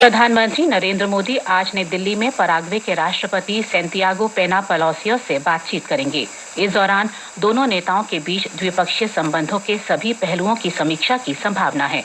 प्रधानमंत्री नरेंद्र मोदी आज नई दिल्ली में पराग्वे के राष्ट्रपति सैंटियागो पेना पलोसियोस से बातचीत करेंगे। इस दौरान दोनों नेताओं के बीच द्विपक्षीय संबंधों के सभी पहलुओं की समीक्षा की संभावना है।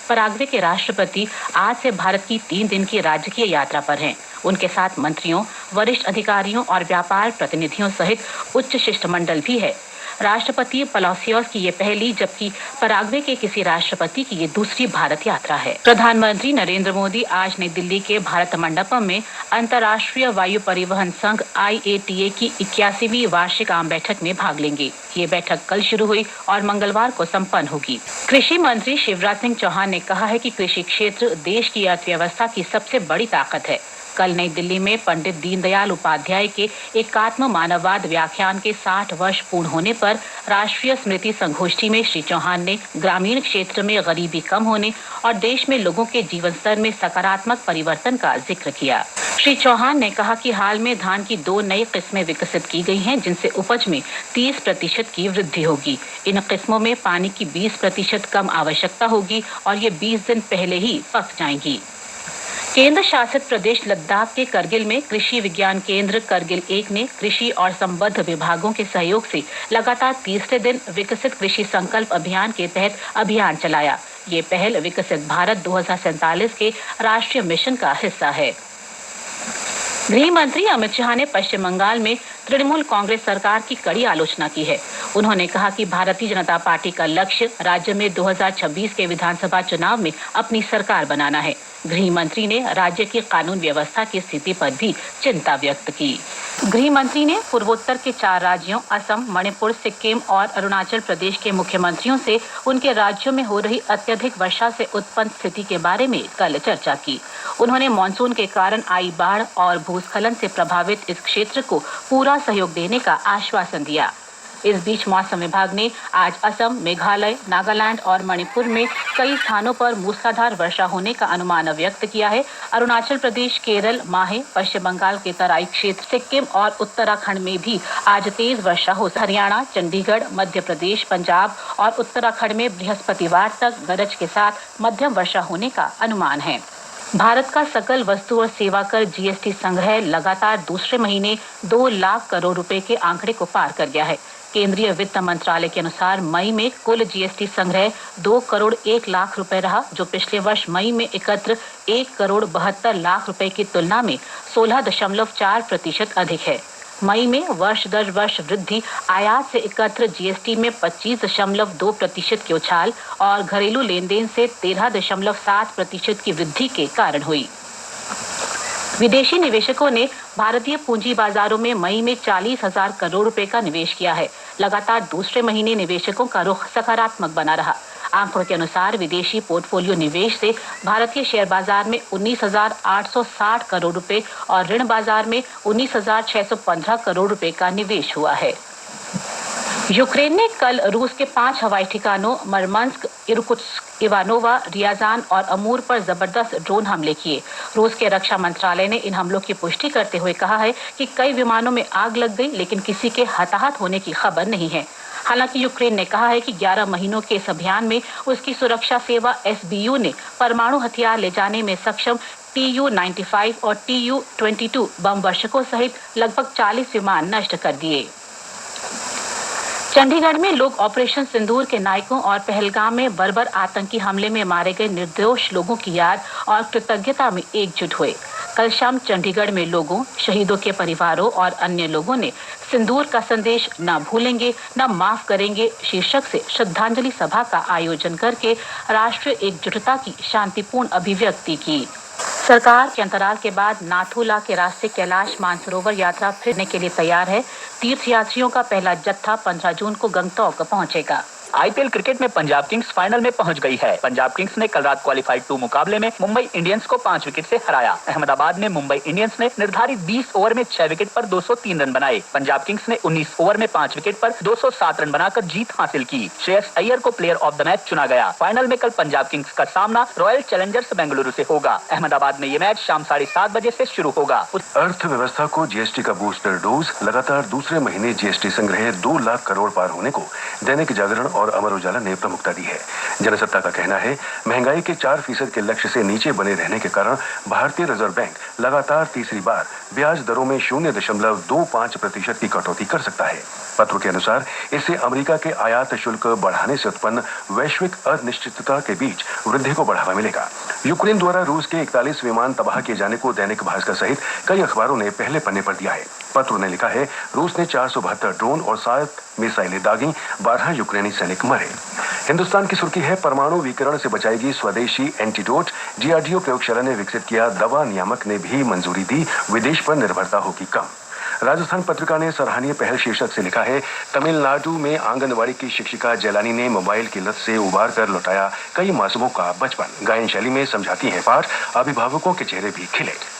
पराग्वे के राष्ट्रपति आज से भारत की 3 दिन की राजकीय यात्रा पर हैं। उनके साथ मंत्रियों, वरिष्ठ अधिकारियों और व्यापार प्रतिनिधियों सहित उच्च शिष्टमंडल भी है। राष्ट्रपति पलोसियोस की ये पहली जबकि पराग्वे के किसी राष्ट्रपति की ये दूसरी भारत यात्रा है। प्रधानमंत्री नरेंद्र मोदी आज नई दिल्ली के भारत मंडपम में अंतर्राष्ट्रीय वायु परिवहन संघ IATA की 81वीं वार्षिक आम बैठक में भाग लेंगे। ये बैठक कल शुरू हुई और मंगलवार को संपन्न होगी। कृषि मंत्री शिवराज सिंह चौहान ने कहा है कि कृषि क्षेत्र देश की अर्थव्यवस्था की सबसे बड़ी ताकत है। कल नई दिल्ली में पंडित दीनदयाल उपाध्याय के एकात्म मानववाद व्याख्यान के 60 वर्ष पूर्ण होने पर राष्ट्रीय स्मृति संगोष्ठी में श्री चौहान ने ग्रामीण क्षेत्र में गरीबी कम होने और देश में लोगों के जीवन स्तर में सकारात्मक परिवर्तन का जिक्र किया। श्री चौहान ने कहा कि हाल में धान की 2 नई किस्में विकसित की गई हैं, जिनसे उपज में 30% की वृद्धि होगी। इन किस्मों में पानी की 20% कम आवश्यकता होगी और ये 20 दिन पहले ही पक जाएंगी। केंद्र शासित प्रदेश लद्दाख के करगिल में कृषि विज्ञान केंद्र करगिल 1 ने कृषि और संबद्ध विभागों के सहयोग से लगातार तीसरे दिन विकसित कृषि संकल्प अभियान के तहत अभियान चलाया। ये पहल विकसित भारत 2047 के राष्ट्रीय मिशन का हिस्सा है। गृह मंत्री अमित शाह ने पश्चिम बंगाल में तृणमूल कांग्रेस सरकार की कड़ी आलोचना की है। उन्होंने कहा कि भारतीय जनता पार्टी का लक्ष्य राज्य में 2026 के विधानसभा चुनाव में अपनी सरकार बनाना है। गृह मंत्री ने राज्य की कानून व्यवस्था की स्थिति पर भी चिंता व्यक्त की। गृह मंत्री ने पूर्वोत्तर के 4 राज्यों असम, मणिपुर, सिक्किम और अरुणाचल प्रदेश के मुख्यमंत्रियों से उनके राज्यों में हो रही अत्यधिक वर्षा से उत्पन्न स्थिति के बारे में कल चर्चा की। उन्होंने मानसून के कारण आई बाढ़ और भूस्खलन से प्रभावित इस क्षेत्र को पूरा सहयोग देने का आश्वासन दिया। इस बीच मौसम विभाग ने आज असम, मेघालय, नागालैंड और मणिपुर में कई स्थानों पर मूसलाधार वर्षा होने का अनुमान व्यक्त किया है। अरुणाचल प्रदेश, केरल, माहे, पश्चिम बंगाल के तराई क्षेत्र, सिक्किम और उत्तराखंड में भी आज तेज वर्षा हो। हरियाणा, चंडीगढ़, मध्य प्रदेश, पंजाब और उत्तराखंड में बृहस्पतिवार तक गरज के साथ मध्यम वर्षा होने का अनुमान है। भारत का सकल वस्तु और सेवा कर GST संग्रह लगातार दूसरे महीने 2 लाख करोड़ रुपए के आंकड़े को पार कर गया है। केंद्रीय वित्त मंत्रालय के अनुसार मई में कुल GST संग्रह 2 करोड़ 1 लाख रुपए रहा, जो पिछले वर्ष मई में एकत्र 1 करोड़ 72 लाख रुपए की तुलना में 16.4% अधिक है। मई में वर्ष दर वर्ष वृद्धि आयात से एकत्र GST में 25.2% की उछाल और घरेलू लेन देन से 13.7% की वृद्धि के कारण हुई। विदेशी निवेशकों ने भारतीय पूंजी बाजारों में मई में 40,000 करोड़ रुपए का निवेश किया है। लगातार दूसरे महीने निवेशकों का रुख सकारात्मक बना रहा। आंकड़ों के अनुसार विदेशी पोर्टफोलियो निवेश से भारतीय शेयर बाजार में 19,860 करोड़ रुपए और ऋण बाजार में 19,615 करोड़ रुपए का निवेश हुआ है। यूक्रेन ने कल रूस के 5 हवाई ठिकानों मरमंस्क, इरकुत्स्क, इवानोवा, रियाजान और अमूर पर जबरदस्त ड्रोन हमले किए। रूस के रक्षा मंत्रालय ने इन हमलों की पुष्टि करते हुए कहा है कि कई विमानों में आग लग गई, लेकिन किसी के हताहत होने की खबर नहीं है। हालांकि यूक्रेन ने कहा है कि 11 महीनों के इस अभियान में उसकी सुरक्षा सेवा SBU ने परमाणु हथियार ले जाने में सक्षम Tu-95 और Tu-22 बम वर्षकों सहित लगभग 40 विमान नष्ट कर दिए। चंडीगढ़ में लोग ऑपरेशन सिंदूर के नायकों और पहलगाम में बर्बर आतंकी हमले में मारे गए निर्दोष लोगों की याद और कृतज्ञता में एकजुट हुए। कल शाम चंडीगढ़ में लोगों, शहीदों के परिवारों और अन्य लोगों ने सिंदूर का संदेश न भूलेंगे न माफ करेंगे शीर्षक से श्रद्धांजलि सभा का आयोजन करके राष्ट्रीय एकजुटता की शांतिपूर्ण अभिव्यक्ति की। सरकार के अंतराल के बाद नाथूला के रास्ते कैलाश मानसरोवर यात्रा फिरने के लिए तैयार है। तीर्थयात्रियों का पहला जत्था 15 जून को गंगटोक पहुंचेगा। IPL क्रिकेट में पंजाब किंग्स फाइनल में पहुंच गई है। पंजाब किंग्स ने कल रात क्वालिफाइड 2 मुकाबले में मुंबई इंडियंस को 5 विकेट से हराया। अहमदाबाद में मुंबई इंडियंस ने निर्धारित 20 ओवर में 6 विकेट पर 203 रन बनाए। पंजाब किंग्स ने 19 ओवर में 5 विकेट पर 207 रन बनाकर जीत हासिल की। श्रेयस अय्यर को प्लेयर ऑफ द मैच चुना गया। फाइनल में कल पंजाब किंग्स का सामना रॉयल चैलेंजर्स बेंगलुरु से होगा। अहमदाबाद में ये मैच शाम 7:30 बजे से शुरू होगा। अर्थव्यवस्था को GST का बूस्टर डोज, लगातार दूसरे महीने GST संग्रह 2 लाख करोड़ पार होने को दैनिक जागरण और अमर उजाला ने प्रमुखता दी है। जनसत्ता का कहना है, महंगाई के 4% के लक्ष्य से नीचे बने रहने के कारण भारतीय रिजर्व बैंक लगातार तीसरी बार ब्याज दरों में 0.25% की कटौती कर सकता है। पत्र के अनुसार इससे अमेरिका के आयात शुल्क बढ़ाने से उत्पन्न वैश्विक अनिश्चितता के बीच वृद्धि को बढ़ावा मिलेगा। यूक्रेन द्वारा रूस के 41 विमान तबाह किए जाने को दैनिक भास्कर सहित कई अखबारों ने पहले पन्ने पर दिया है। पत्र ने लिखा है, रूस ने 472 ड्रोन और 7 मिसाइलें दागी, 12 यूक्रेनी सैनिक मरे। हिंदुस्तान की सुर्खी है, परमाणु विकिरण से बचाएगी स्वदेशी एंटीडोट, डीआरडीओ प्रयोगशाला ने विकसित किया, दवा नियामक ने भी मंजूरी दी, विदेश पर निर्भरता होगी कम। राजस्थान पत्रिका ने सराहनीय पहल शीर्षक से लिखा है, तमिलनाडु में आंगनबाड़ी की शिक्षिका जैलानी ने मोबाइल की लत से उबार कर लौटाया कई मासूमों का बचपन। गायन शैली में समझाती हैं पाठ, अभिभावकों के चेहरे भी खिले।